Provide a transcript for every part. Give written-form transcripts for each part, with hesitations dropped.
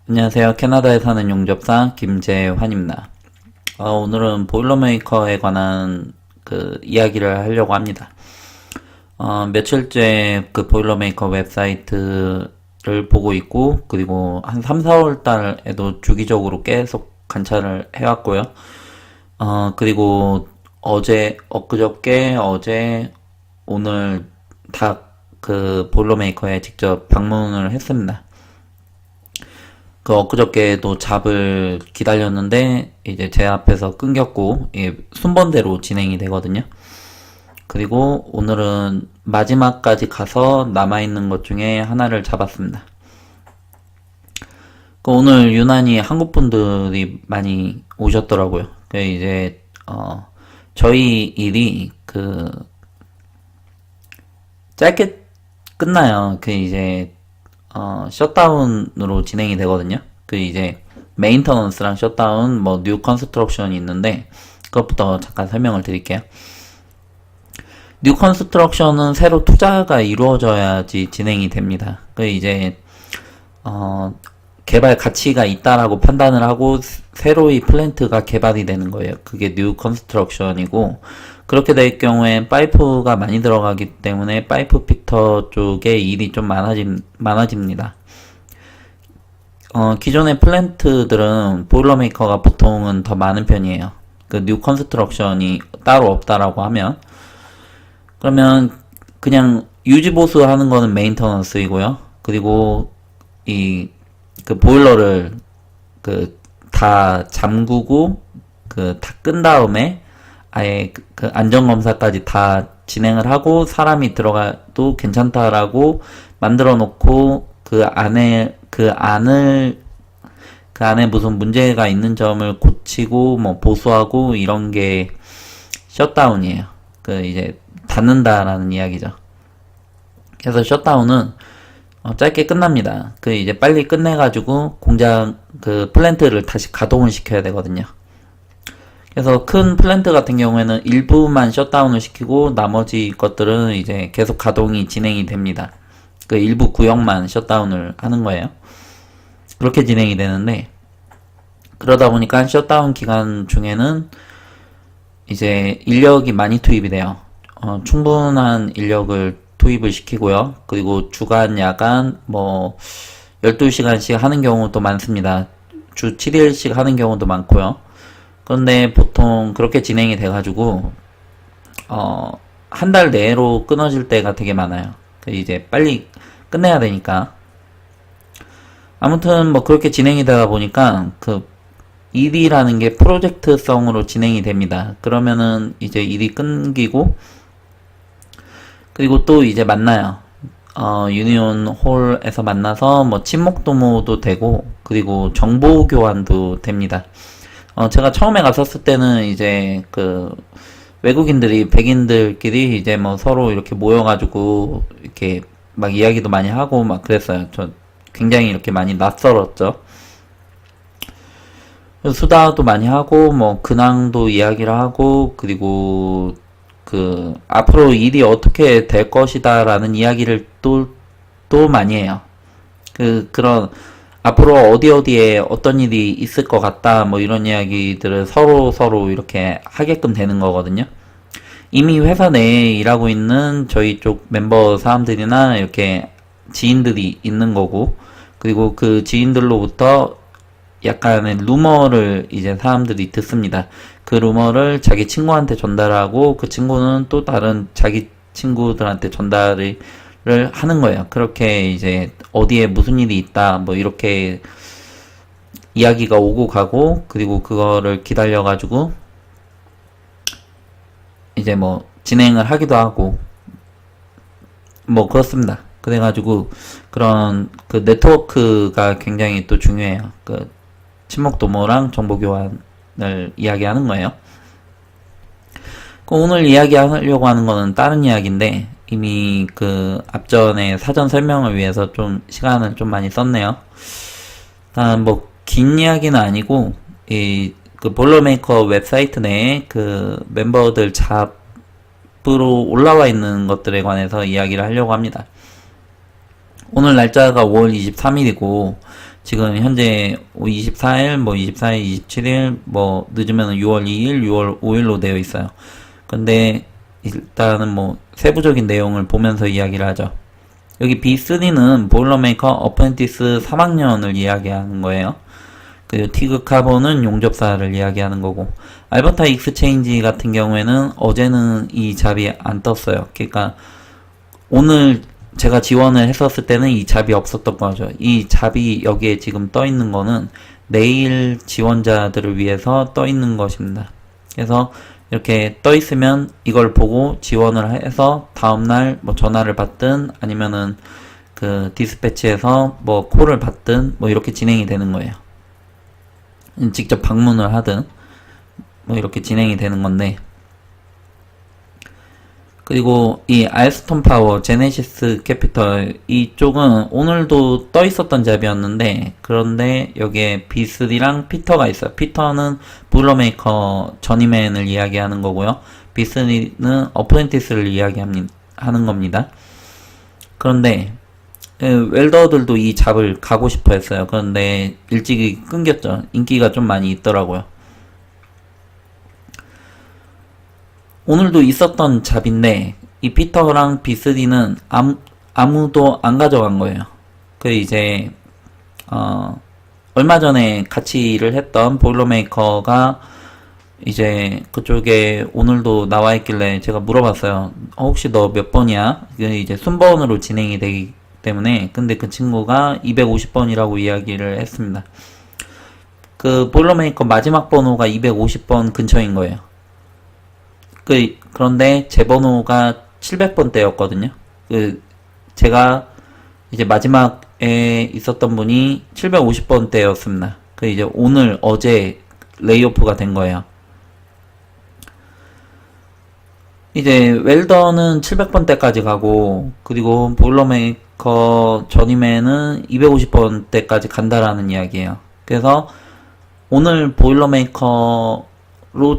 안녕하세요. 캐나다에 사는 용접사 김재환입니다. 오늘은 보일러메이커에 관한 이야기를 하려고 합니다. 며칠째 그 보일러메이커 웹사이트를 보고 있고, 그리고 한 3, 4월 달에도 주기적으로 계속 관찰을 해왔고요. 그리고 엊그저께, 어제, 오늘 다 그 보일러메이커에 직접 방문을 했습니다. 엊그저께도 잡을 기다렸는데 이제 제 앞에서 끊겼고 순번대로 진행이 되거든요. 그리고 오늘은 마지막까지 가서 남아있는 것 중에 하나를 잡았습니다. 오늘 유난히 한국 분들이 많이 오셨더라고요. 이제 저희 일이 짧게 끝나요. 이제 셧다운으로 진행이 되거든요. 이제 메인터넌스랑 셧다운, 뉴 컨스트럭션이 있는데 그것부터 잠깐 설명을 드릴게요. 뉴 컨스트럭션은 새로 투자가 이루어져야지 진행이 됩니다. 이제 개발 가치가 있다라고 판단을 하고 새로이 플랜트가 개발이 되는 거예요. 그게 뉴 컨스트럭션이고, 그렇게 될 경우에 파이프가 많이 들어가기 때문에 파이프 픽터 쪽에 일이 좀 많아집니다. 기존의 플랜트들은 보일러메이커가 보통은 더 많은 편이에요. 뉴 컨스트럭션이 따로 없다라고 하면, 그러면 그냥 유지보수 하는 거는 메인터넌스이고요. 그리고 보일러를 다 잠그고 다 끈 다음에 아예 안전검사까지 다 진행을 하고 사람이 들어가도 괜찮다라고 만들어 놓고 그 안에 무슨 문제가 있는 점을 고치고 보수하고 이런 게 셧다운이에요. 이제 닫는다라는 이야기죠. 그래서 셧다운은 짧게 끝납니다. 이제 빨리 끝내가지고 공장 플랜트를 다시 가동을 시켜야 되거든요. 그래서 큰 플랜트 같은 경우에는 일부만 셧다운을 시키고 나머지 것들은 이제 계속 가동이 진행이 됩니다. 일부 구역만 셧다운을 하는 거예요. 그렇게 진행이 되는데, 그러다 보니까 셧다운 기간 중에는 이제 인력이 많이 투입이 돼요. 충분한 인력을 투입을 시키고요. 그리고 주간, 야간, 12시간씩 하는 경우도 많습니다. 주 7일씩 하는 경우도 많고요. 그런데 보통 그렇게 진행이 돼가지고, 한 달 내로 끊어질 때가 되게 많아요. 이제 빨리 끝내야 되니까. 아무튼 그렇게 진행이 되다 보니까, 일이라는 게 프로젝트성으로 진행이 됩니다. 그러면은 이제 일이 끊기고, 그리고 또 이제 만나요. 유니온 홀에서 만나서 친목도모도 되고, 그리고 정보 교환도 됩니다. 제가 처음에 갔었을 때는 이제 외국인들이 백인들끼리 이제 서로 이렇게 모여가지고 이렇게 막 이야기도 많이 하고 막 그랬어요. 저 굉장히 이렇게 많이 낯설었죠. 수다도 많이 하고 근황도 이야기를 하고, 그리고 앞으로 일이 어떻게 될 것이다 라는 이야기를 또 많이 해요. 그런 앞으로 어디에 어떤 일이 있을 것 같다 이런 이야기들을 서로 이렇게 하게끔 되는 거거든요. 이미 회사 내에 일하고 있는 저희 쪽 멤버 사람들이나 이렇게 지인들이 있는 거고, 그리고 그 지인들로부터 약간의 루머를 이제 사람들이 듣습니다. 그 루머를 자기 친구한테 전달하고 그 친구는 또 다른 자기 친구들한테 전달을 하는 거예요. 그렇게 이제 어디에 무슨 일이 있다 이렇게 이야기가 오고 가고, 그리고 그거를 기다려가지고 이제 진행을 하기도 하고 그렇습니다. 그래가지고 그런 네트워크가 굉장히 또 중요해요. 친목도모랑 정보교환을 이야기하는 거예요. 오늘 이야기하려고 하는 거는 다른 이야기인데, 이미 앞전에 사전 설명을 위해서 좀 시간을 좀 많이 썼네요. 일단 긴 이야기는 아니고, 보일러메이커 웹사이트 내에 멤버들 잡으로 올라와 있는 것들에 관해서 이야기를 하려고 합니다. 오늘 날짜가 5월 23일이고 지금 현재 24일, 뭐 24일, 27일, 뭐 늦으면 6월 2일, 6월 5일로 되어 있어요. 근데 일단은 뭐 세부적인 내용을 보면서 이야기를 하죠. 여기 B3는 보일러메이커 어프렌티스 3학년을 이야기하는 거예요. 그리고 티그 카본은 용접사를 이야기하는 거고, 알버타 익스체인지 같은 경우에는 어제는 이 잡이 안 떴어요. 그러니까 오늘 제가 지원을 했었을 때는 이 잡이 없었던 거죠. 이 잡이 여기에 지금 떠 있는 거는 내일 지원자들을 위해서 떠 있는 것입니다. 그래서 이렇게 떠 있으면 이걸 보고 지원을 해서 다음날 뭐 전화를 받든 아니면은 그 디스패치에서 뭐 콜을 받든 뭐 이렇게 진행이 되는 거예요. 직접 방문을 하든 뭐 이렇게 진행이 되는 건데, 그리고 이 알스톤 파워, 제네시스 캐피털 이쪽은 오늘도 떠 있었던 잡이었는데, 그런데 여기에 B3랑 피터가 있어요. 피터는 보일러메이커 저니맨을 이야기하는 거고요. B3는 어프렌티스를 이야기하는 겁니다. 그런데 웰더들도 이 잡을 가고 싶어 했어요. 그런데 일찍이 끊겼죠. 인기가 좀 많이 있더라고요. 오늘도 있었던 잡인데 이 피터랑 B3는 아무도 안 가져간 거예요. 그 이제 얼마 전에 같이 일을 했던 보일러메이커가 이제 그쪽에 오늘도 나와 있길래 제가 물어봤어요. 혹시 너 몇 번이야? 이제 순번으로 진행이 되기 때문에. 근데 그 친구가 250번이라고 이야기를 했습니다. 그 보일러메이커 마지막 번호가 250번 근처인 거예요. 그런데 제 번호가 700번대였거든요. 제가 이제 마지막에 있었던 분이 750번대였습니다. 이제 어제 레이오프가 된 거예요. 이제 웰더는 700번대까지 가고, 그리고 보일러메이커 저니맨은 250번대까지 간다라는 이야기예요. 그래서 오늘 보일러메이커로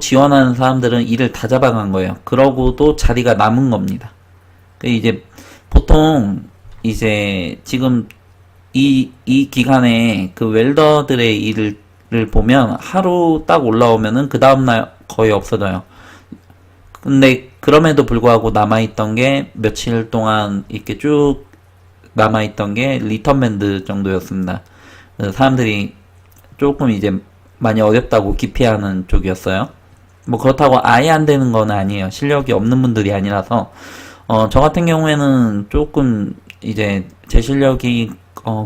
지원하는 사람들은 일을 다 잡아간 거예요. 그러고도 자리가 남은 겁니다. 이제 보통 이제 지금 이 기간에 그 웰더들의 일을 보면 하루 딱 올라오면은 그 다음날 거의 없어져요. 근데 그럼에도 불구하고 남아있던 게 며칠 동안 이렇게 쭉 남아있던 게 리턴밴드 정도였습니다. 사람들이 조금 이제 많이 어렵다고 기피하는 쪽이었어요. 뭐 그렇다고 아예 안 되는 건 아니에요. 실력이 없는 분들이 아니라서. 저 같은 경우에는 조금 이제 제 실력이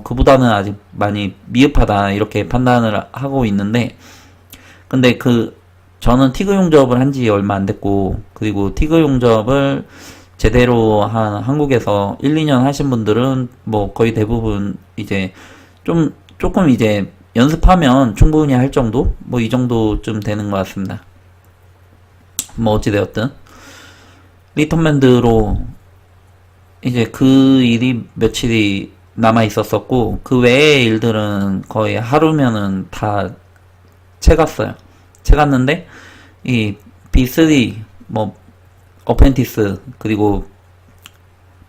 그보다는 아직 많이 미흡하다 이렇게 판단을 하고 있는데, 근데 저는 티그 용접을 한 지 얼마 안 됐고, 그리고 티그 용접을 제대로 한국에서 1, 2년 하신 분들은 뭐 거의 대부분 이제 조금 이제 연습하면 충분히 할 정도? 뭐 이 정도쯤 되는 것 같습니다. 뭐 어찌되었든 리턴밴드로 이제 그 일이 며칠이 남아 있었었고, 그 외의 일들은 거의 하루면은 다 채갔어요. 채갔는데 이 B3 뭐 어펜티스 그리고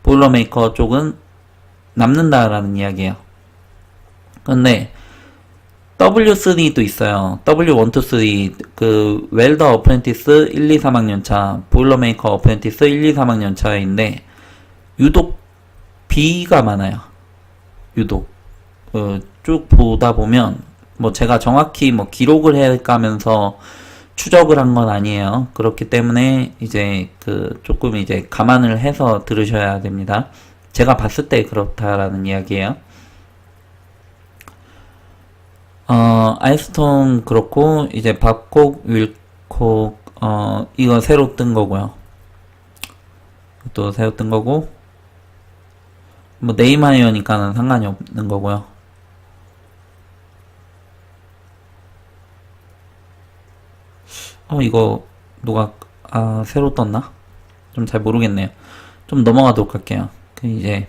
보일러메이커 쪽은 남는다라는 이야기예요. 근데 W3도 있어요. W1, 2, 3 그 웰더 어프렌티스 1, 2, 3학년차, 보일러메이커 어프렌티스 1, 2, 3학년차인데 유독 B가 많아요. 유독 쭉 보다 보면 뭐 제가 정확히 뭐 기록을 해가면서 추적을 한 건 아니에요. 그렇기 때문에 이제 조금 이제 감안을 해서 들으셔야 됩니다. 제가 봤을 때 그렇다라는 이야기예요. 아이스톤 그렇고, 이제 밥콕, 윌콕, 이거 새로 뜬 거고요. 또 새로 뜬 거고, 뭐 네임하이어니까는 상관이 없는 거고요. 이거 누가 새로 떴나? 좀 잘 모르겠네요. 좀 넘어가도록 할게요. 이제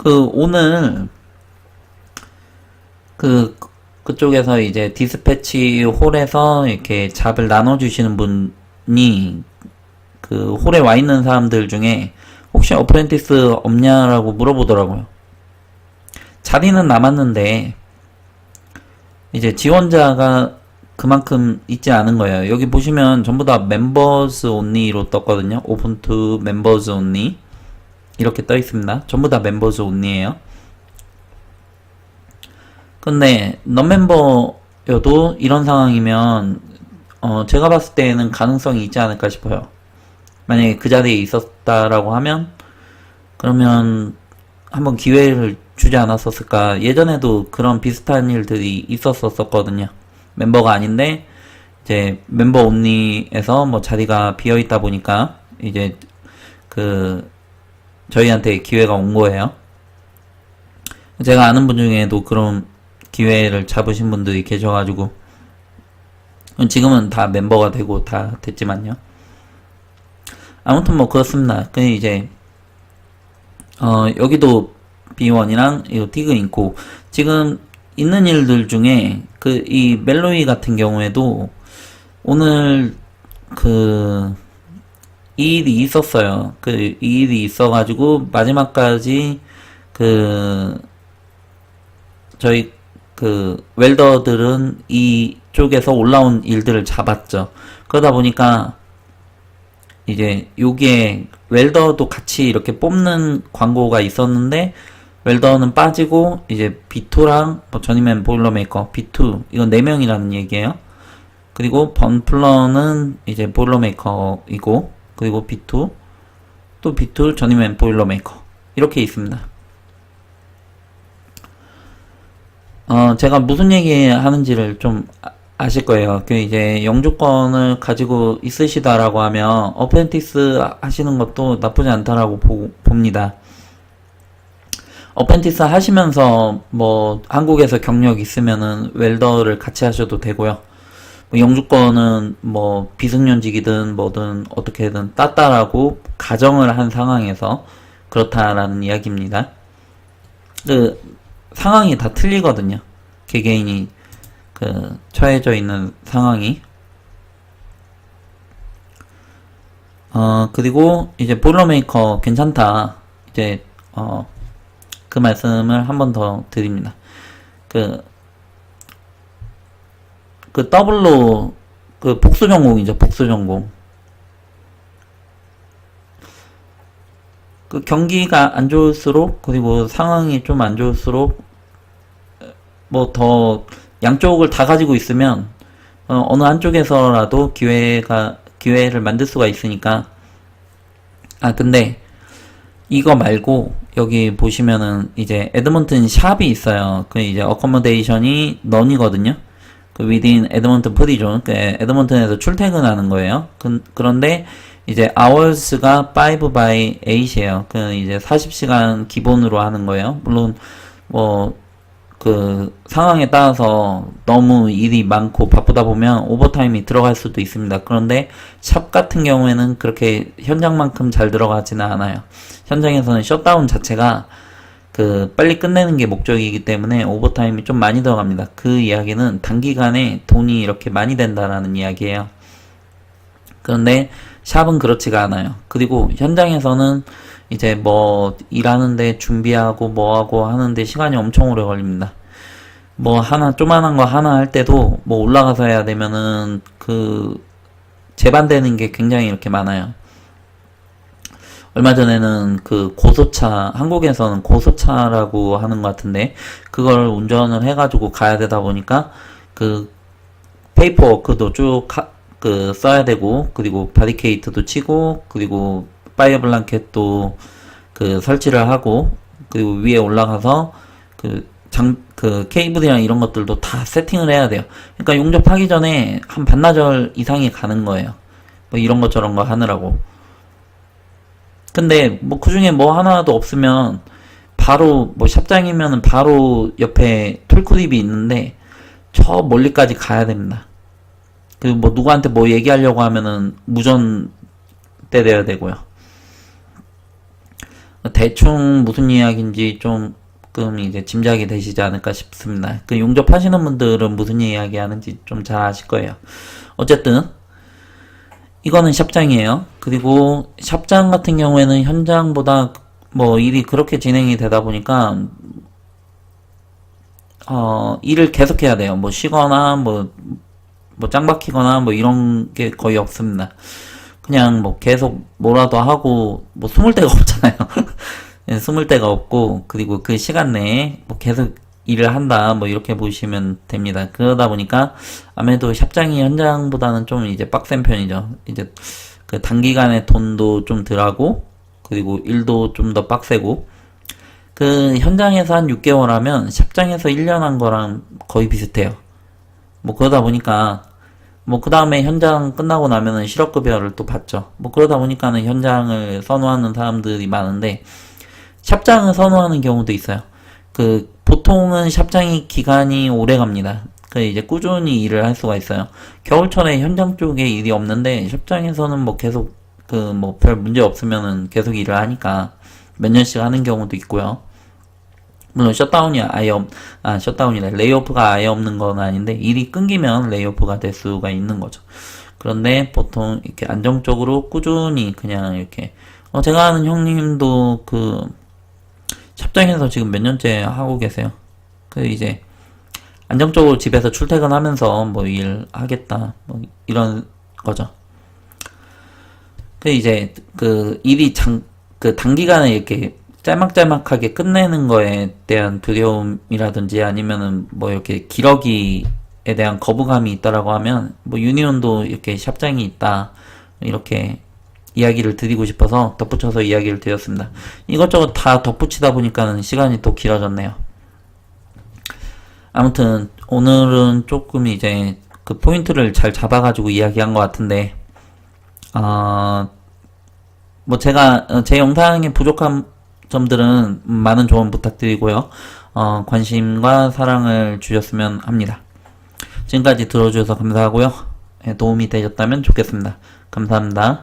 오늘 그쪽에서 이제 디스패치 홀에서 이렇게 잡을 나눠주시는 분이 그 홀에 와 있는 사람들 중에 혹시 어프렌티스 없냐라고 물어보더라고요. 자리는 남았는데 이제 지원자가 그만큼 있지 않은 거예요. 여기 보시면 전부 다 멤버스 온리로 떴거든요. 오픈 투 멤버스 온리 이렇게 떠 있습니다. 전부 다 멤버스 온리예요. 근데 넌멤버여도 이런 상황이면 제가 봤을 때는 가능성이 있지 않을까 싶어요. 만약에 그 자리에 있었다라고 하면 그러면 한번 기회를 주지 않았었을까. 예전에도 그런 비슷한 일들이 있었었거든요. 멤버가 아닌데 이제 멤버 온리에서 뭐 자리가 비어 있다 보니까 이제 그 저희한테 기회가 온 거예요. 제가 아는 분 중에도 그런 기회를 잡으신 분들이 계셔가지고 지금은 다 멤버가 되고 다 됐지만요. 아무튼 뭐 그렇습니다. 그 이제 여기도 B1이랑 이 티그 있고 지금 있는 일들 중에 그 이 멜로이 같은 경우에도 오늘 그 이 일이 있었어요. 그 이 일이 있어가지고 마지막까지 그 저희 그 웰더들은 이쪽에서 올라온 일들을 잡았죠. 그러다 보니까 이제 여기에 웰더도 같이 이렇게 뽑는 광고가 있었는데 웰더는 빠지고 이제 B2랑 뭐 전이맨 보일러메이커 B2 이건 4명이라는 얘기예요. 그리고 번플러는 이제 보일러메이커이고 그리고 B2 또 B2 전이맨 보일러메이커 이렇게 있습니다. 제가 무슨 얘기 하는지를 좀 아실 거예요. 그 이제 영주권을 가지고 있으시다라고 하면 어프렌티스 하시는 것도 나쁘지 않다라고 봅니다. 어프렌티스 하시면서 뭐 한국에서 경력 있으면은 웰더를 같이 하셔도 되고요. 뭐 영주권은 뭐 비승년직이든 뭐든 어떻게든 땄다라고 가정을 한 상황에서 그렇다라는 이야기입니다. 그 상황이 다 틀리거든요. 개개인이 그 처해져 있는 상황이. 그리고 이제 보일러메이커 괜찮다. 이제 그 말씀을 한 번 더 드립니다. 그 더블로 그 복수 전공이죠. 복수 전공. 그 경기가 안 좋을수록 그리고 상황이 좀 안 좋을수록 뭐 더 양쪽을 다 가지고 있으면 어느 한쪽에서라도 기회를 만들 수가 있으니까. 근데 이거 말고 여기 보시면은 이제 에드먼튼 샵이 있어요. 그 이제 어커머데이션이 넌이거든요. 그 within 에드먼튼 프리존, 그 에드먼튼에서 출퇴근하는 거예요. 그런데 이제 hours가 5 by 8이에요. 그 이제 40시간 기본으로 하는 거예요. 물론 뭐 그 상황에 따라서 너무 일이 많고 바쁘다 보면 오버타임이 들어갈 수도 있습니다. 그런데 샵 같은 경우에는 그렇게 현장만큼 잘 들어가지는 않아요. 현장에서는 셧다운 자체가 그 빨리 끝내는 게 목적이기 때문에 오버타임이 좀 많이 들어갑니다. 그 이야기는 단기간에 돈이 이렇게 많이 된다라는 이야기예요. 그런데 샵은 그렇지가 않아요. 그리고 현장에서는 이제 뭐 일하는데 준비하고 뭐하고 하는데 시간이 엄청 오래 걸립니다. 뭐 하나 조만한 거 하나 할 때도 뭐 올라가서 해야 되면은 그 재반되는 게 굉장히 이렇게 많아요. 얼마 전에는 그 고소차, 한국에서는 고소차라고 하는 것 같은데 그걸 운전을 해가지고 가야 되다 보니까 그 페이퍼워크도 쭉 그 써야 되고 그리고 바리케이트도 치고 그리고 파이어 블랑켓도 그 설치를 하고 그리고 위에 올라가서 그 케이블이랑 이런 것들도 다 세팅을 해야 돼요. 그러니까 용접하기 전에 한 반나절 이상이 가는 거예요. 뭐 이런 거 저런 거 하느라고. 근데 뭐 그중에 뭐 하나도 없으면 바로 뭐 샵장이면은 바로 옆에 톨크립이 있는데 저 멀리까지 가야 됩니다. 그리고 뭐 누구한테 뭐 얘기하려고 하면은 무전 때려야 되고요. 대충 무슨 이야기인지 조금 이제 짐작이 되시지 않을까 싶습니다. 그 용접하시는 분들은 무슨 이야기 하는지 좀 잘 아실 거예요. 어쨌든 이거는 샵장이에요. 그리고 샵장 같은 경우에는 현장보다 뭐 일이 그렇게 진행이 되다 보니까 일을 계속 해야 돼요. 뭐 쉬거나 뭐 짱 박히거나 뭐 이런 게 거의 없습니다. 그냥 뭐 계속 뭐라도 하고 뭐 숨을 데가 없잖아요. 예, 숨을 데가 없고, 그리고 그 시간 내에 뭐 계속 일을 한다 뭐 이렇게 보시면 됩니다. 그러다 보니까 아무래도 샵장이 현장보다는 좀 이제 빡센 편이죠. 이제 그 단기간에 돈도 좀 덜하고, 그리고 일도 좀 더 빡세고, 그 현장에서 한 6개월 하면 샵장에서 1년 한 거랑 거의 비슷해요. 뭐 그러다 보니까 뭐 그 다음에 현장 끝나고 나면은 실업급여를 또 받죠. 뭐 그러다 보니까는 현장을 선호하는 사람들이 많은데, 샵장을 선호하는 경우도 있어요. 그 보통은 샵장이 기간이 오래 갑니다. 그 이제 꾸준히 일을 할 수가 있어요. 겨울철에 현장 쪽에 일이 없는데 샵장에서는 뭐 계속 그 뭐 별 문제 없으면은 계속 일을 하니까 몇 년씩 하는 경우도 있고요. 물론 셧다운이 셧다운이래. 레이오프가 아예 없는 건 아닌데, 일이 끊기면 레이오프가 될 수가 있는 거죠. 그런데 보통 이렇게 안정적으로 꾸준히 그냥 이렇게, 제가 아는 형님도 그 샵장에서 지금 몇 년째 하고 계세요. 그 이제 안정적으로 집에서 출퇴근하면서 뭐 일하겠다 뭐 이런 거죠. 그 이제 그 일이 그 단기간에 이렇게 짤막짤막하게 끝내는 거에 대한 두려움이라든지 아니면은 뭐 이렇게 기러기에 대한 거부감이 있다라고 하면, 뭐 유니온도 이렇게 샵장이 있다 이렇게 이야기를 드리고 싶어서 덧붙여서 이야기를 드렸습니다. 이것저것 다 덧붙이다 보니까는 시간이 또 길어졌네요. 아무튼 오늘은 조금 이제 그 포인트를 잘 잡아가지고 이야기한 것 같은데, 뭐 제가 제 영상에 부족한 점들은 많은 조언 부탁드리고요. 관심과 사랑을 주셨으면 합니다. 지금까지 들어주셔서 감사하고요. 도움이 되셨다면 좋겠습니다. 감사합니다.